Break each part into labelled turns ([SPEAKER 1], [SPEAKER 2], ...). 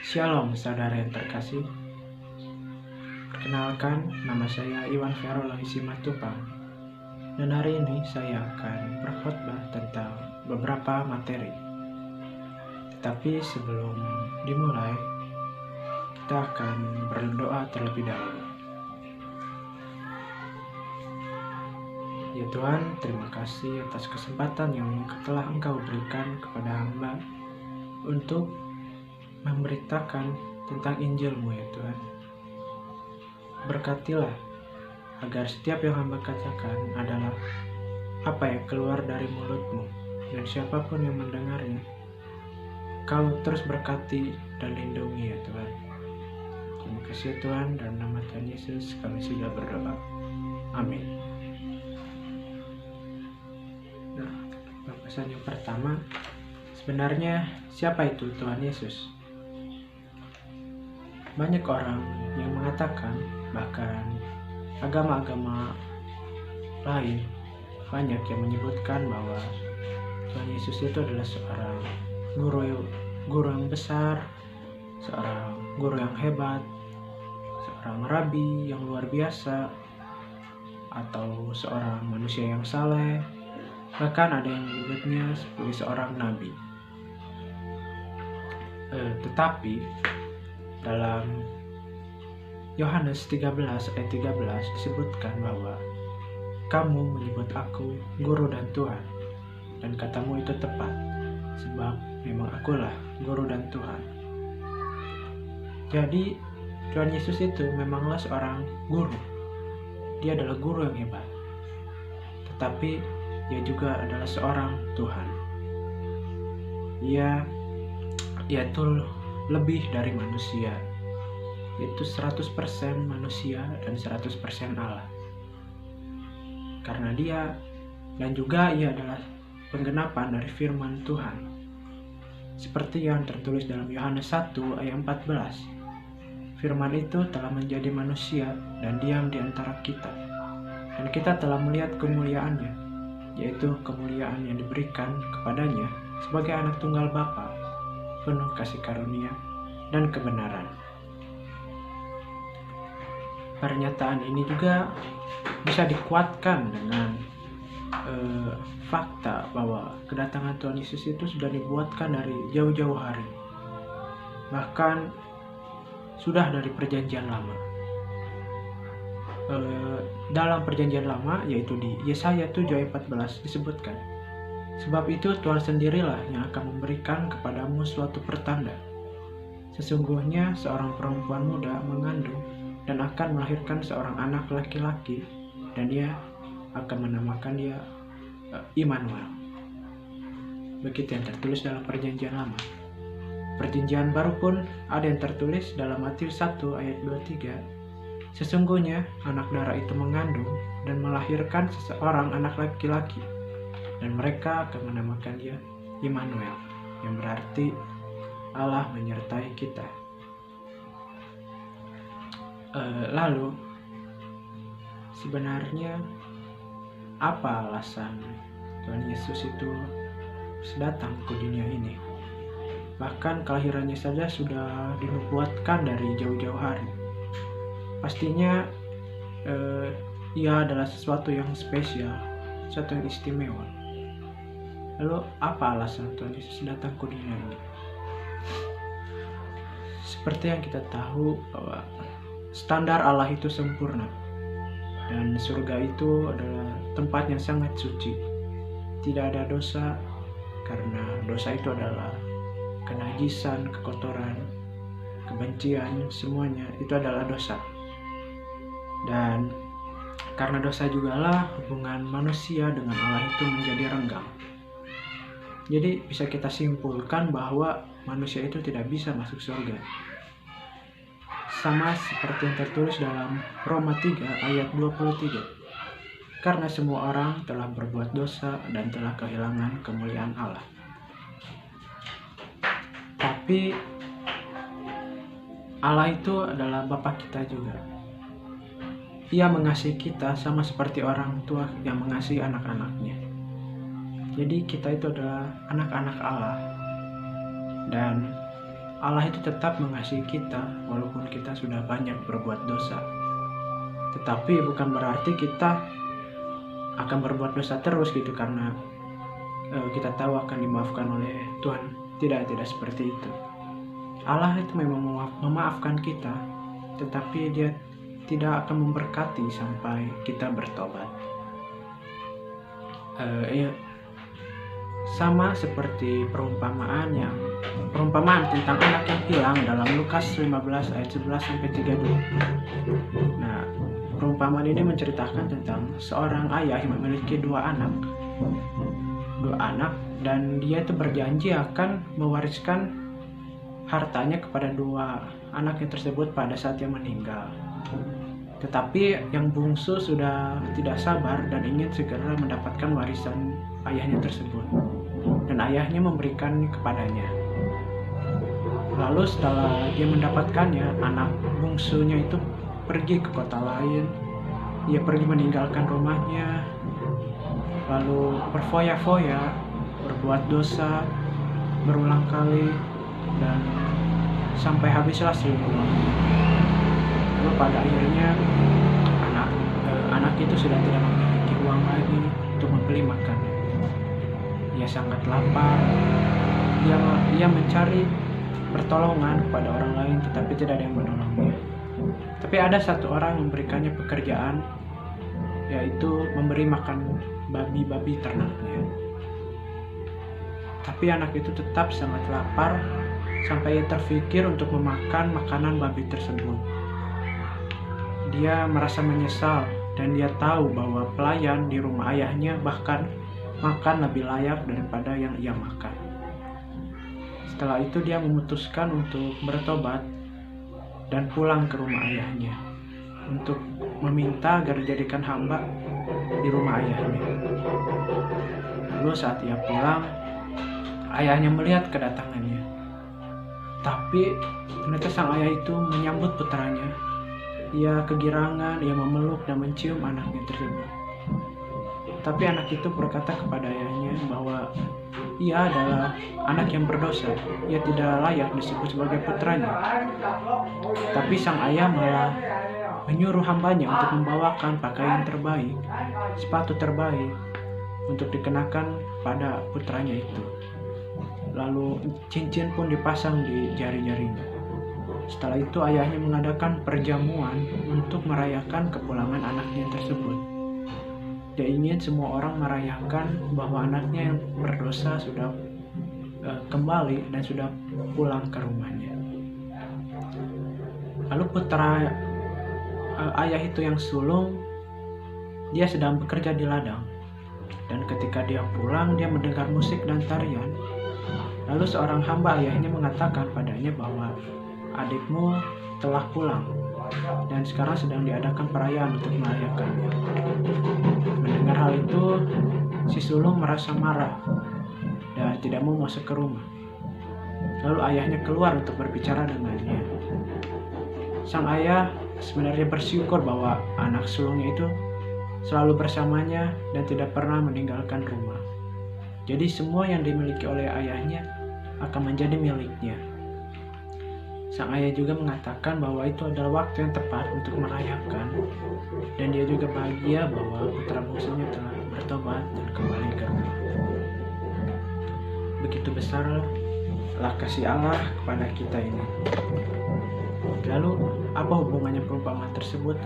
[SPEAKER 1] Shalom saudara yang terkasih. Perkenalkan, nama saya Iwan Ferolong Simatupang. Dan hari ini saya akan berkhotbah tentang beberapa materi. Tetapi sebelum dimulai, kita akan berdoa terlebih dahulu. Ya Tuhan, terima kasih atas kesempatan yang telah Engkau berikan kepada hamba untuk memberitakan tentang Injil-Mu ya Tuhan. Berkatilah agar setiap yang hamba katakan adalah apa yang keluar dari mulut-Mu, dan siapapun yang mendengarnya, Kau terus berkati dan lindungi ya Tuhan. Terima kasih ya Tuhan, dalam nama Tuhan Yesus kami sudah berdoa. Amin. Nah, pembahasan yang pertama, sebenarnya siapa itu Tuhan Yesus? Banyak orang yang mengatakan, bahkan agama-agama lain banyak yang menyebutkan bahwa Tuhan Yesus itu adalah seorang guru yang besar, seorang guru yang hebat, seorang rabi yang luar biasa, atau seorang manusia yang saleh, bahkan ada yang menyebutnya sebagai seorang nabi. Tetapi dalam Yohanes 13 ayat 13 disebutkan bahwa kamu menyebut aku guru dan Tuhan, dan katamu itu tepat, sebab memang akulah guru dan Tuhan. Jadi Tuhan Yesus itu memanglah seorang guru. Dia adalah guru yang hebat, tetapi dia juga adalah seorang Tuhan. Ia itu lebih dari manusia, yaitu 100% manusia dan 100% Allah. Karena dia dan juga ia adalah penggenapan dari firman Tuhan. Seperti yang tertulis dalam Yohanes 1 ayat 14. Firman itu telah menjadi manusia dan diam di antara kita. Dan kita telah melihat kemuliaannya, yaitu kemuliaan yang diberikan kepadanya sebagai anak tunggal Bapa, penuh kasih karunia dan kebenaran. Pernyataan ini juga bisa dikuatkan dengan fakta bahwa kedatangan Tuhan Yesus itu sudah dibuatkan dari jauh-jauh hari, bahkan sudah dari perjanjian lama. Dalam perjanjian lama, yaitu di Yesaya 7 ayat 14 disebutkan, sebab itu Tuhan sendirilah yang akan memberikan kepadamu suatu pertanda. Sesungguhnya seorang perempuan muda mengandung dan akan melahirkan seorang anak laki-laki, dan dia akan menamakan dia Immanuel. Begitu yang tertulis dalam perjanjian lama. Perjanjian baru pun ada yang tertulis dalam Matius 1 ayat 23. Sesungguhnya anak darah itu mengandung dan melahirkan seseorang anak laki-laki, dan mereka akan menamakan dia Immanuel, yang berarti Allah menyertai kita. Lalu sebenarnya apa alasan Tuhan Yesus itu datang ke dunia ini? Bahkan kelahirannya saja sudah dinubuatkan dari jauh-jauh hari. Pastinya ia adalah sesuatu yang spesial, sesuatu yang istimewa. Lalu apa alasan Tuhan Yesus datang ke dunia ini? Seperti yang kita tahu bahwa standar Allah itu sempurna, dan surga itu adalah tempat yang sangat suci. Tidak ada dosa, karena dosa itu adalah kenajisan, kekotoran, kebencian, semuanya itu adalah dosa. Dan karena dosa jugalah hubungan manusia dengan Allah itu menjadi renggang. Jadi bisa kita simpulkan bahwa manusia itu tidak bisa masuk surga. Sama seperti yang tertulis dalam Roma 3 ayat 23. Karena semua orang telah berbuat dosa dan telah kehilangan kemuliaan Allah. Tapi Allah itu adalah Bapa kita juga. Ia mengasihi kita sama seperti orang tua yang mengasihi anak-anaknya. Jadi kita itu adalah anak-anak Allah. Dan Allah itu tetap mengasihi kita walaupun kita sudah banyak berbuat dosa. Tetapi bukan berarti kita akan berbuat dosa terus gitu karena kita tahu akan dimaafkan oleh Tuhan. Tidak seperti itu. Allah itu memang memaafkan kita, tetapi Dia tidak akan memberkati sampai kita bertobat. Sama seperti perumpamaan tentang anak yang hilang dalam Lukas 15 ayat 11 sampai 32. Nah, perumpamaan ini menceritakan tentang seorang ayah yang memiliki dua anak dan dia itu berjanji akan mewariskan hartanya kepada dua anaknya tersebut pada saat dia meninggal. Tetapi yang bungsu sudah tidak sabar dan ingin segera mendapatkan warisan ayahnya tersebut, dan ayahnya memberikan kepadanya. Lalu setelah dia mendapatkannya, anak bungsunya itu pergi ke kota lain. Dia pergi meninggalkan rumahnya, lalu berfoya-foya, berbuat dosa berulang kali, dan sampai habislah seluruh uangnya. Lalu pada akhirnya anak itu sudah tidak memiliki uang lagi untuk membeli makan. Dia sangat lapar. Dia mencari pertolongan kepada orang lain, tetapi tidak ada yang menolongnya. Tapi ada satu orang yang memberikannya pekerjaan, yaitu memberi makan babi-babi ternaknya. Tapi anak itu tetap sangat lapar sampai ia terfikir untuk memakan makanan babi tersebut. Dia merasa menyesal dan dia tahu bahwa pelayan di rumah ayahnya bahkan makan lebih layak daripada yang ia makan. Setelah itu dia memutuskan untuk bertobat dan pulang ke rumah ayahnya untuk meminta agar dijadikan hamba di rumah ayahnya. Lalu saat ia pulang, ayahnya melihat kedatangannya. Tapi ternyata sang ayah itu menyambut putranya. Ia kegirangan, ia memeluk dan mencium anaknya tersebut. Tapi anak itu berkata kepada ayahnya bahwa ia adalah anak yang berdosa. Ia tidak layak disebut sebagai putranya. Tapi sang ayah malah menyuruh hambanya untuk membawakan pakaian terbaik, sepatu terbaik untuk dikenakan pada putranya itu. Lalu cincin pun dipasang di jari-jarinya. Setelah itu ayahnya mengadakan perjamuan untuk merayakan kepulangan anaknya tersebut. Dia ingin semua orang merayakan bahwa anaknya yang berdosa sudah kembali dan sudah pulang ke rumahnya. Lalu putra ayah itu yang sulung, dia sedang bekerja di ladang. Dan ketika dia pulang, dia mendengar musik dan tarian. Lalu seorang hamba ayahnya mengatakan padanya bahwa adikmu telah pulang dan sekarang sedang diadakan perayaan untuk merayakannya. Mendengar hal itu, si sulung merasa marah dan tidak mau masuk ke rumah. Lalu ayahnya keluar untuk berbicara dengannya. Sang ayah sebenarnya bersyukur bahwa anak sulungnya itu selalu bersamanya dan tidak pernah meninggalkan rumah. Jadi semua yang dimiliki oleh ayahnya akan menjadi miliknya. Sang ayah juga mengatakan bahwa itu adalah waktu yang tepat untuk merayakan, dan dia juga bahagia bahwa putra bungsunya telah bertobat dan kembali ke rumah. Begitu besarlah kasih Allah kepada kita ini. Lalu apa hubungannya perumpamaan tersebut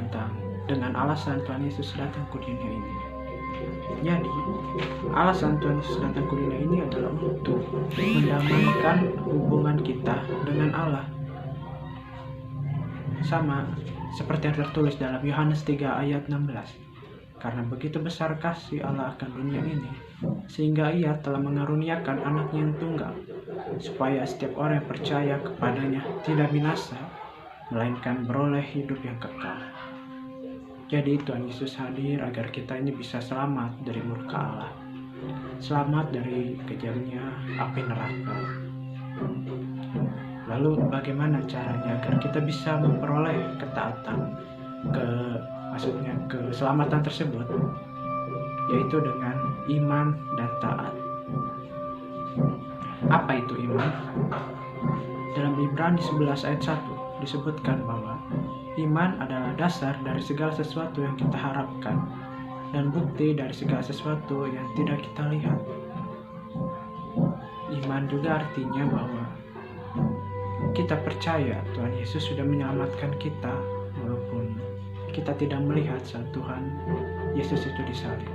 [SPEAKER 1] dengan alasan Tuhan Yesus datang ke dunia ini? Jadi, alasan Tuhan Yesus datang ke dunia ini adalah untuk mendamaikan hubungan kita dengan Allah. Sama seperti yang tertulis dalam Yohanes 3 ayat 16. Karena begitu besar kasih Allah akan dunia ini, sehingga Ia telah mengaruniakan anaknya yang tunggal, supaya setiap orang yang percaya kepadanya tidak binasa, melainkan beroleh hidup yang kekal. Jadi Tuhan Yesus hadir agar kita ini bisa selamat dari murka Allah, selamat dari kejamnya api neraka. Lalu bagaimana caranya agar kita bisa memperoleh ketaatan, keselamatan tersebut? Yaitu dengan iman dan taat. Apa itu iman? Dalam Ibrani 11 ayat 1 disebutkan bahwa iman adalah dasar dari segala sesuatu yang kita harapkan dan bukti dari segala sesuatu yang tidak kita lihat. Iman juga artinya bahwa kita percaya Tuhan Yesus sudah menyelamatkan kita walaupun kita tidak melihat saat Tuhan Yesus itu disalib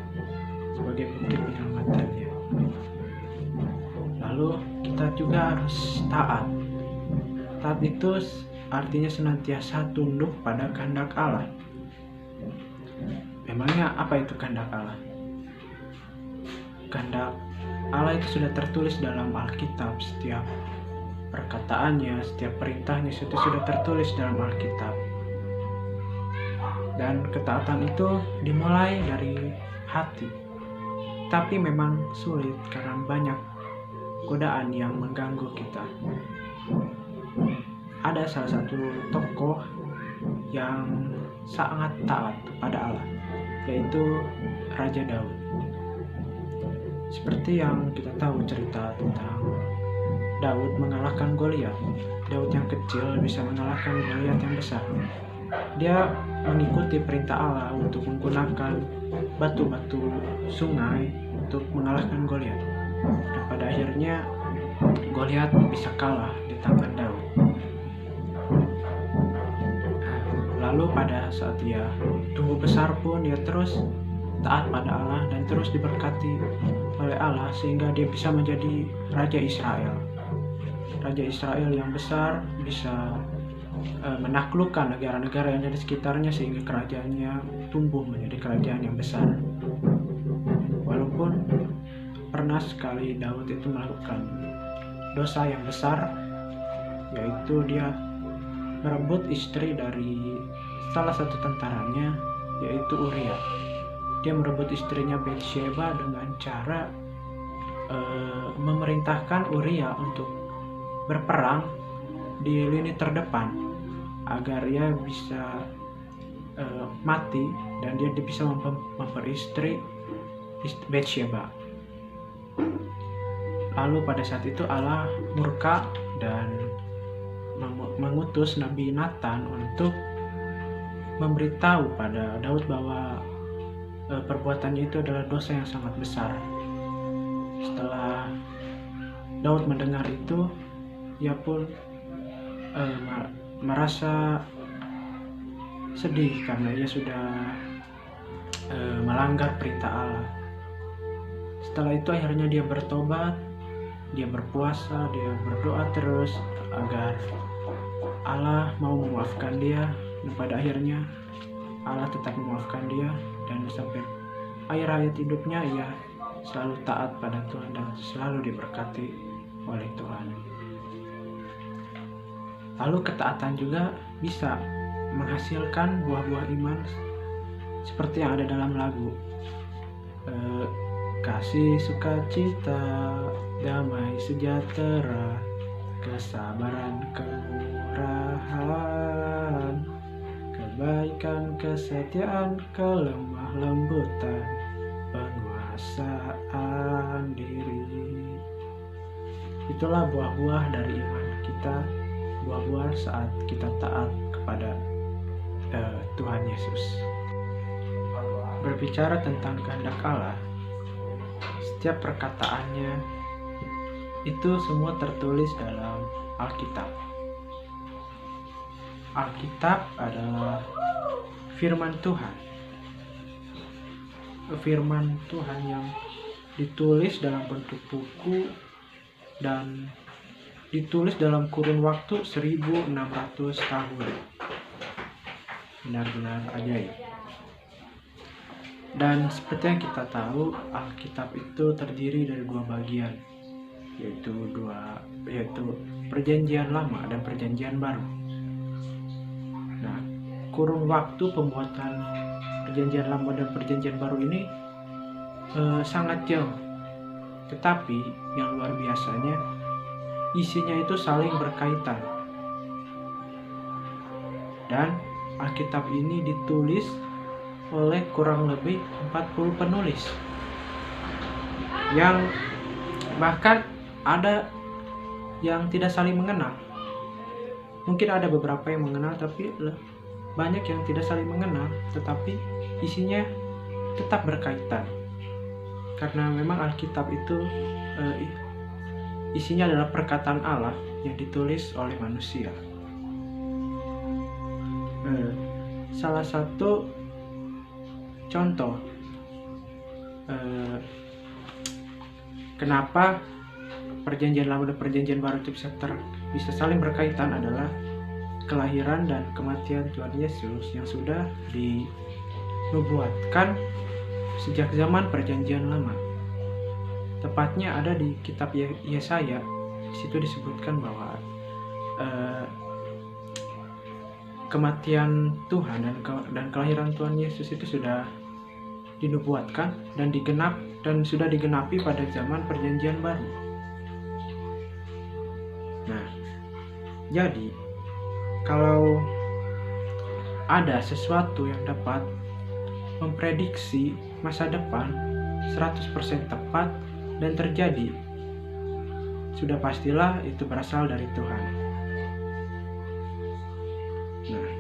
[SPEAKER 1] sebagai bukti penyelamatannya. Lalu kita juga harus taat. Taat itu artinya senantiasa tunduk pada kehendak Allah. Memangnya apa itu kehendak Allah? Kehendak Allah itu sudah tertulis dalam Alkitab. Setiap perkataannya, setiap perintahnya itu sudah tertulis dalam Alkitab. Dan ketaatan itu dimulai dari hati. Tapi memang sulit karena banyak godaan yang mengganggu kita. Ada salah satu tokoh yang sangat taat kepada Allah, yaitu Raja Daud. Seperti yang kita tahu cerita tentang Daud mengalahkan Goliat. Daud yang kecil bisa mengalahkan Goliat yang besar. Dia mengikuti perintah Allah untuk menggunakan batu-batu sungai untuk mengalahkan Goliat. Dan pada akhirnya Goliat bisa kalah di tangan Daud. Lalu pada saat dia tumbuh besar pun dia terus taat pada Allah dan terus diberkati oleh Allah sehingga dia bisa menjadi Raja Israel. Raja Israel yang besar bisa menaklukkan negara-negara yang ada di sekitarnya sehingga kerajaannya tumbuh menjadi kerajaan yang besar. Walaupun pernah sekali Daud itu melakukan dosa yang besar, yaitu dia merebut istri dari salah satu tentaranya, yaitu Uria. Dia merebut istrinya Batsheba dengan cara memerintahkan Uria untuk berperang di lini terdepan agar ia bisa mati dan dia bisa memperistri Batsheba. Lalu pada saat itu Allah murka dan mengutus Nabi Nathan untuk memberitahu pada Daud bahwa perbuatannya itu adalah dosa yang sangat besar. Setelah Daud mendengar itu, ia pun merasa sedih karena ia sudah melanggar perintah Allah. Setelah itu akhirnya dia bertobat, dia berpuasa, dia berdoa terus agar Allah mau memaafkan dia, dan pada akhirnya Allah tetap memaafkan dia dan sampai akhir hayat hidupnya ia selalu taat pada Tuhan dan selalu diberkati oleh Tuhan. Lalu ketaatan juga bisa menghasilkan buah-buah iman seperti yang ada dalam lagu kasih, sukacita, damai, sejahtera, kesabaran, kemurahan, kebaikan, kesetiaan, kelemah lembutan, penguasaan diri. Itulah buah-buah dari iman kita, buah-buah saat kita taat kepada Tuhan Yesus. Berbicara tentang kehendak Allah, setiap perkataannya itu semua tertulis dalam Alkitab. Alkitab adalah firman Tuhan. Firman Tuhan yang ditulis dalam bentuk buku dan ditulis dalam kurun waktu 1600 tahun. Benar-benar ajaib. Dan seperti yang kita tahu, Alkitab itu terdiri dari dua bagian, yaitu Perjanjian Lama dan Perjanjian Baru. Nah, kurun waktu pembuatan Perjanjian Lama dan Perjanjian Baru ini sangat jauh, tetapi yang luar biasanya isinya itu saling berkaitan. Dan Alkitab ini ditulis oleh kurang lebih 40 penulis yang bahkan ada yang tidak saling mengenal. Mungkin ada beberapa yang mengenal, tapi banyak yang tidak saling mengenal, tetapi isinya tetap berkaitan. Karena memang Alkitab itu isinya adalah perkataan Allah yang ditulis oleh manusia. Salah satu contoh kenapa Perjanjian Lama dan Perjanjian Baru itu bisa saling berkaitan adalah kelahiran dan kematian Tuhan Yesus yang sudah dinubuatkan sejak zaman Perjanjian Lama. Tepatnya ada di kitab Yesaya. Di situ disebutkan bahwa kematian Tuhan dan kelahiran Tuhan Yesus itu sudah dinubuatkan dan sudah digenapi pada zaman Perjanjian Baru. Nah, jadi kalau ada sesuatu yang dapat memprediksi masa depan 100% tepat dan terjadi, sudah pastilah itu berasal dari Tuhan. Nah,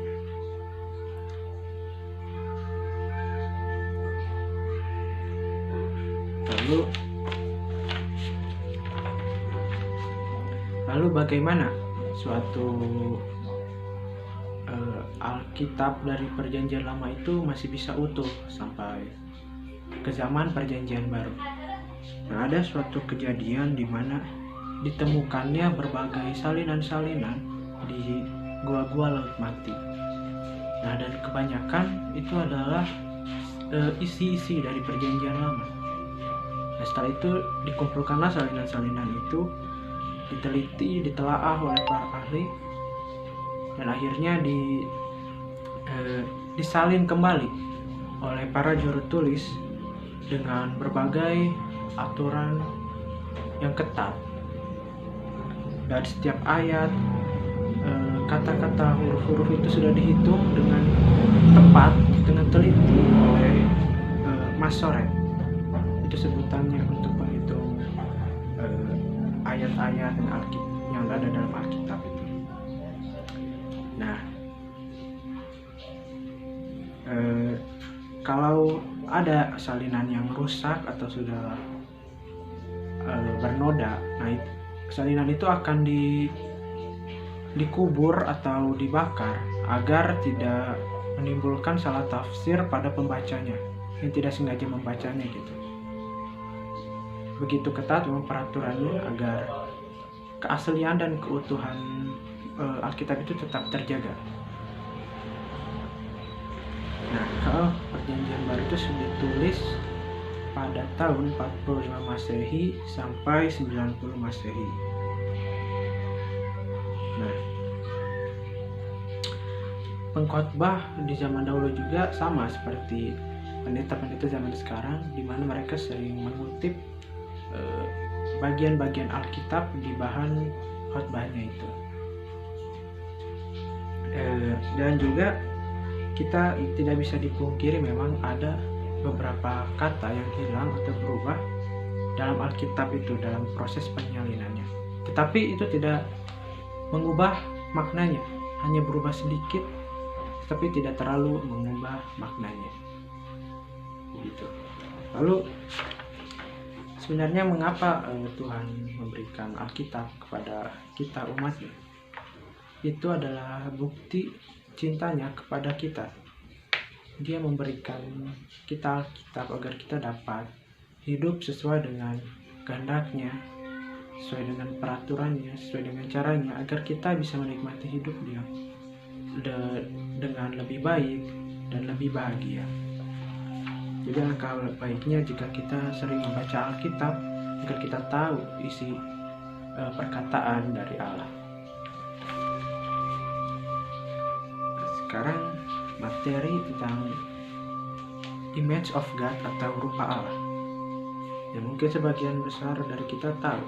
[SPEAKER 1] lalu bagaimana suatu Alkitab dari Perjanjian Lama itu masih bisa utuh sampai ke zaman Perjanjian Baru? Nah, ada suatu kejadian di mana ditemukannya berbagai salinan-salinan di gua-gua Laut Mati. Nah, dan kebanyakan itu adalah isi-isi dari Perjanjian Lama. Nah, setelah itu dikumpulkanlah salinan-salinan itu, diteliti, ditelaah oleh para ahli, dan akhirnya disalin kembali oleh para juru tulis dengan berbagai aturan yang ketat. Dan setiap ayat, kata-kata, huruf-huruf itu sudah dihitung dengan tepat, dengan teliti oleh Masoret. Itu sebutannya untuk menghitung ayat-ayat yang ada dalam Alkitab itu. Nah, kalau ada salinan yang rusak atau sudah bernoda, nah salinan itu akan dikubur atau dibakar agar tidak menimbulkan salah tafsir pada pembacanya yang tidak sengaja membacanya gitu. Begitu ketat memang peraturannya agar keaslian dan keutuhan Alkitab itu tetap terjaga. Nah, kalau Perjanjian Baru itu sudah ditulis pada tahun 45 Masehi sampai 90 Masehi. Nah, pengkhotbah di zaman dahulu juga sama seperti pendeta-pendeta zaman sekarang, di mana mereka sering mengutip bagian-bagian Alkitab di bahan khotbahnya itu. Dan juga kita tidak bisa dipungkiri memang ada beberapa kata yang hilang atau berubah dalam Alkitab itu dalam proses penyalinannya. Tetapi itu tidak mengubah maknanya, hanya berubah sedikit, tapi tidak terlalu mengubah maknanya. Begitu. Lalu sebenarnya mengapa Tuhan memberikan Alkitab kepada kita umatnya? Itu adalah bukti cintanya kepada kita. Dia memberikan kita Alkitab agar kita dapat hidup sesuai dengan kehendaknya, sesuai dengan peraturannya, sesuai dengan caranya, agar kita bisa menikmati hidup dia dengan lebih baik dan lebih bahagia. Jadi alangkah baiknya jika kita sering membaca Alkitab agar kita tahu isi perkataan dari Allah. Sekarang materi tentang image of God atau rupa Allah. Ya, mungkin sebagian besar dari kita tahu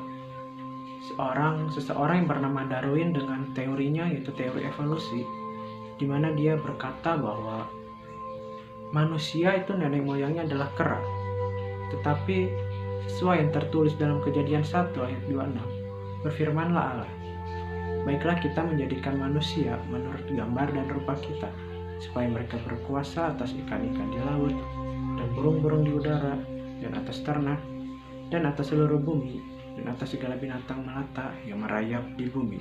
[SPEAKER 1] seseorang yang bernama Darwin dengan teorinya, yaitu teori evolusi, di mana dia berkata bahwa manusia itu nenek moyangnya adalah kera. Tetapi sesuai yang tertulis dalam Kejadian 1 ayat 26, berfirmanlah Allah, baiklah kita menjadikan manusia menurut gambar dan rupa kita, supaya mereka berkuasa atas ikan-ikan di laut, dan burung-burung di udara, dan atas ternak, dan atas seluruh bumi, dan atas segala binatang melata yang merayap di bumi.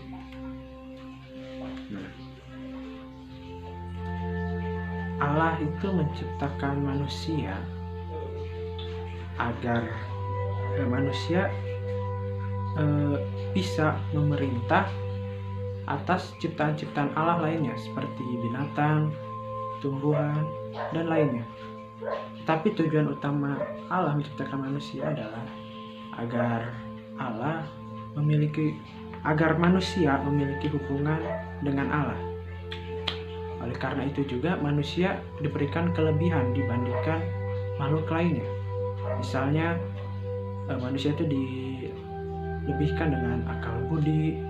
[SPEAKER 1] Nah, Allah itu menciptakan manusia agar manusia bisa memerintah atas ciptaan-ciptaan Allah lainnya seperti binatang, tumbuhan, dan lainnya. Tapi tujuan utama Allah menciptakan manusia adalah agar manusia memiliki hubungan dengan Allah. Oleh karena itu juga manusia diberikan kelebihan dibandingkan makhluk lainnya. Misalnya manusia itu dilebihkan dengan akal budi,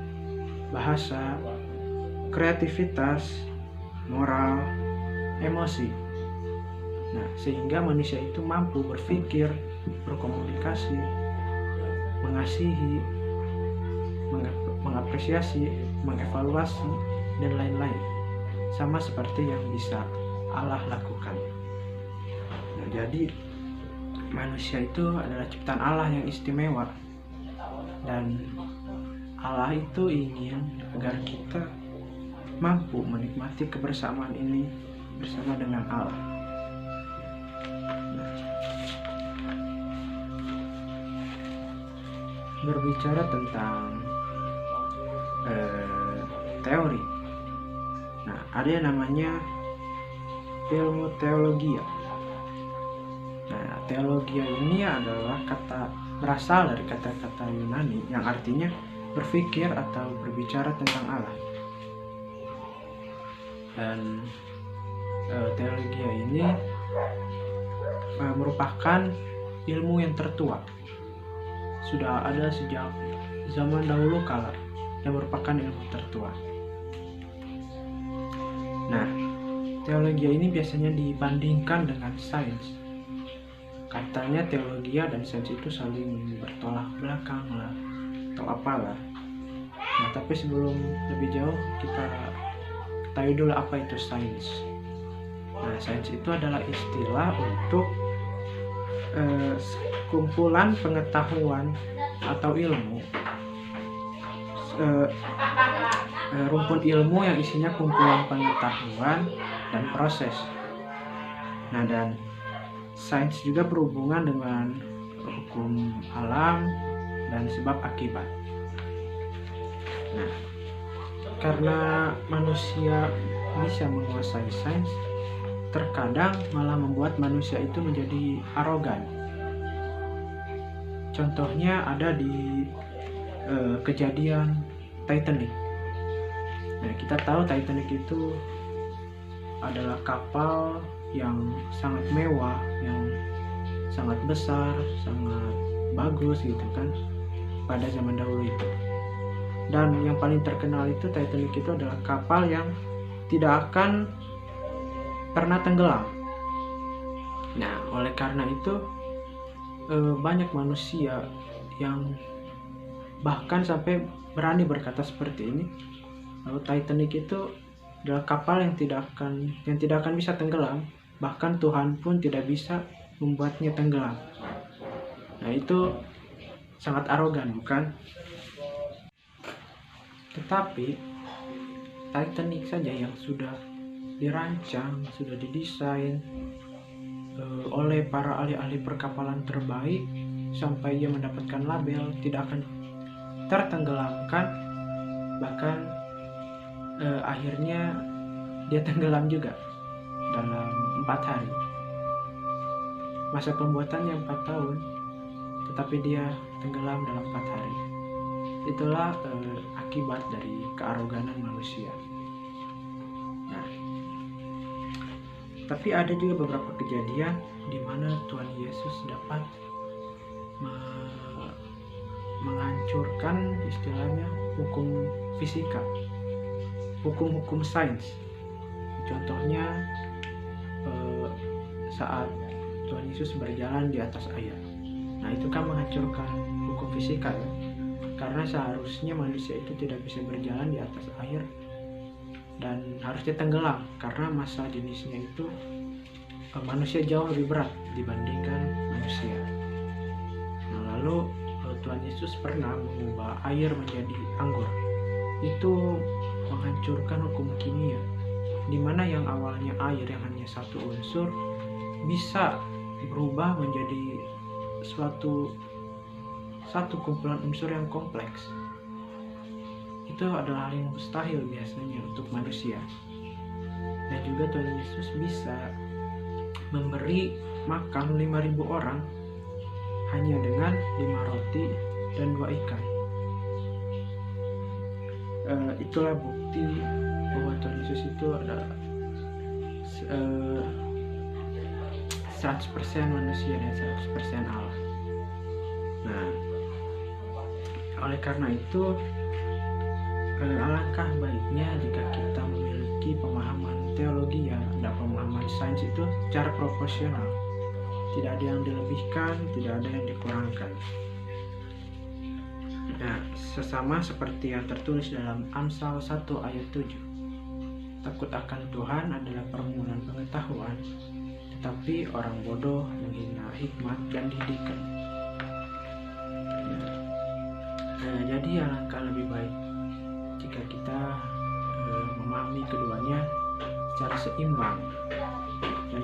[SPEAKER 1] bahasa, kreativitas, moral, emosi. Nah, sehingga manusia itu mampu berpikir, berkomunikasi, mengasihi, mengapresiasi, mengevaluasi, dan lain-lain. Sama seperti yang bisa Allah lakukan. Nah, jadi manusia itu adalah ciptaan Allah yang istimewa, dan Allah itu ingin agar kita mampu menikmati kebersamaan ini bersama dengan Allah. Berbicara tentang teori, nah ada yang namanya ilmu teologia. Nah, teologia ini adalah berasal dari kata-kata Yunani yang artinya berpikir atau berbicara tentang Allah. Dan teologia ini merupakan ilmu yang tertua. Sudah ada sejak zaman dahulu kala yang merupakan ilmu tertua. Nah, teologia ini biasanya dibandingkan dengan sains. Katanya teologia dan sains itu saling bertolak belakang lah, atau apalah. Nah, tapi sebelum lebih jauh kita ketahui dulu apa itu sains. Nah, sains itu adalah istilah untuk kumpulan pengetahuan atau ilmu, rumpun ilmu yang isinya kumpulan pengetahuan dan proses. Nah, dan sains juga berhubungan dengan hukum alam dan sebab akibat. Nah, karena manusia bisa menguasai sains, terkadang malah membuat manusia itu menjadi arogan. Contohnya ada di kejadian Titanic. Nah, kita tahu Titanic itu adalah kapal yang sangat mewah, yang sangat besar, sangat bagus gitu kan pada zaman dahulu itu. Dan yang paling terkenal itu Titanic itu adalah kapal yang tidak akan pernah tenggelam. Nah, oleh karena itu banyak manusia yang bahkan sampai berani berkata seperti ini, bahwa Titanic itu adalah kapal yang tidak akan bisa tenggelam, bahkan Tuhan pun tidak bisa membuatnya tenggelam. Nah, itu sangat arogan, bukan? Tetapi Titanic saja yang sudah dirancang, sudah didesain oleh para ahli-ahli perkapalan terbaik sampai ia mendapatkan label tidak akan tertenggelamkan, bahkan akhirnya dia tenggelam juga dalam 4 hari. Masa pembuatannya 4 tahun, tetapi dia tenggelam dalam 4 hari. Itulah akibat dari kearoganan manusia. Nah, tapi ada juga beberapa kejadian di mana Tuhan Yesus dapat menghancurkan istilahnya hukum fisika, hukum-hukum sains. Contohnya saat Tuhan Yesus berjalan di atas air. Nah, itu kan menghancurkan hukum fisika ya. Karena seharusnya manusia itu tidak bisa berjalan di atas air dan harusnya tenggelam, karena massa jenisnya itu manusia jauh lebih berat dibandingkan manusia. Nah, lalu Tuhan Yesus pernah mengubah air menjadi anggur. Itu menghancurkan hukum kimia, di mana yang awalnya air yang hanya satu unsur bisa berubah menjadi satu kumpulan unsur yang kompleks. Itu adalah hal yang mustahil biasanya untuk manusia. Dan juga Tuhan Yesus bisa memberi makan 5.000 orang hanya dengan 5 roti dan 2 ikan. Itulah bukti bahwa Tuhan Yesus itu adalah 100% manusia dan 100% Allah. Nah, oleh karena itu alangkah baiknya jika kita memiliki pemahaman teologi dan pemahaman sains itu secara proporsional. Tidak ada yang dilebihkan, tidak ada yang dikurangkan. Nah, sesama seperti yang tertulis dalam Amsal 1 ayat 7. Takut akan Tuhan adalah permulaan pengetahuan, tetapi orang bodoh menghina hikmat dan didikan. Jadi alangkah lebih baik jika kita memahami keduanya secara seimbang, dan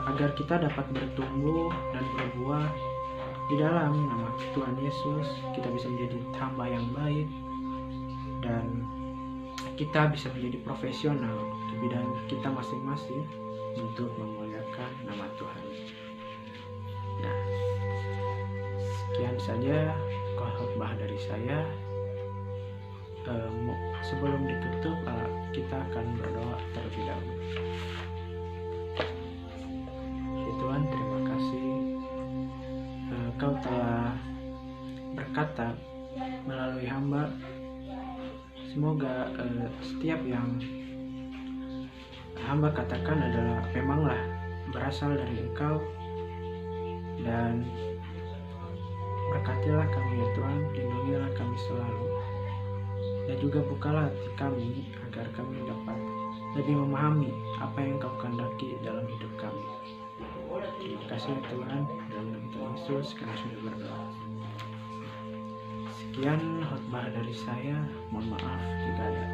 [SPEAKER 1] agar kita dapat bertumbuh dan berbuah di dalam nama Tuhan Yesus. Kita bisa menjadi hamba yang baik dan kita bisa menjadi profesional di bidang kita masing-masing untuk memuliakan nama Tuhan. Nah, sekian saja khotbah dari saya. Sebelum ditutup, kita akan berdoa terlebih dahulu. Ya Tuhan, terima kasih Kau telah berkata melalui hamba. Semoga setiap yang hamba katakan adalah memanglah berasal dari Engkau, dan berkatilah kami ya Tuhan, lindungilah kami selalu, dan juga bukalah hati kami agar kami dapat lebih memahami apa yang Kau kehendaki dalam hidup kami. Terima kasih ya Tuhan, dalam nama Tuhan Yesus kami sudah berdoa. Sekian khotbah dari saya. Mohon maaf jika ada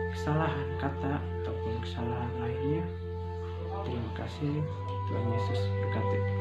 [SPEAKER 1] kesalahan kata ataupun kesalahan lainnya. Terima kasih. Tuhan Yesus berkati.